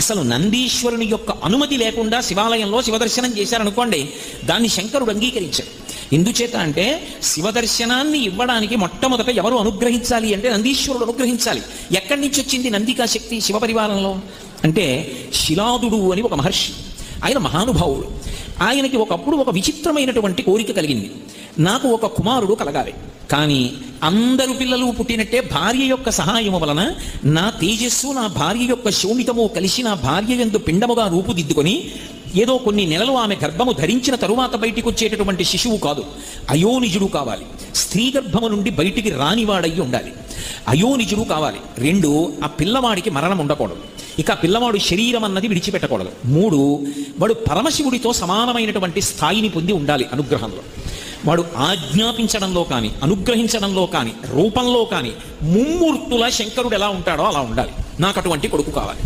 అసలు నందీశ్వరుని యొక్క అనుమతి లేకుండా శివాలయంలో శివదర్శనం చేశారనుకోండి, దాన్ని శంకరుడు అంగీకరించాడు. ఎందుచేత అంటే శివదర్శనాన్ని ఇవ్వడానికి మొట్టమొదట ఎవరు అనుగ్రహించాలి అంటే నందీశ్వరుడు అనుగ్రహించాలి. ఎక్కడి నుంచి వచ్చింది నందికా శక్తి శివపరివారంలో అంటే శిలాదుడు అని ఒక మహర్షి, ఆయన మహానుభావుడు. ఆయనకి ఒకప్పుడు ఒక విచిత్రమైనటువంటి కోరిక కలిగింది, నాకు ఒక కుమారుడు కలగాలి, కానీ అందరు పిల్లలు పుట్టినట్టే భార్య యొక్క సహాయము వలన నా తేజస్సు నా భార్య యొక్క శోణితము కలిసి నా భార్య యందు పిండముగా రూపుదిద్దుకొని ఏదో కొన్ని నెలలు ఆమె గర్భము ధరించిన తరువాత బయటికి వచ్చేటటువంటి శిశువు కాదు, అయోనిజుడు కావాలి. స్త్రీ గర్భము నుండి బయటికి రానివాడయ్యి ఉండాలి, అయోనిజుడు కావాలి. 2, ఆ పిల్లవాడికి మరణం ఉండకూడదు, ఇక పిల్లవాడు శరీరం అన్నది విడిచిపెట్టకూడదు. 3, వాడు పరమశివుడితో సమానమైనటువంటి స్థాయిని పొంది ఉండాలి అనుగ్రహంలో. వాడు ఆజ్ఞాపించడంలో కానీ అనుగ్రహించడంలో కానీ రూపంలో కానీ ముమ్మూర్తుల శంకరుడు ఎలా ఉంటాడో అలా ఉండాలి. నాకు అటువంటి కొడుకు కావాలి.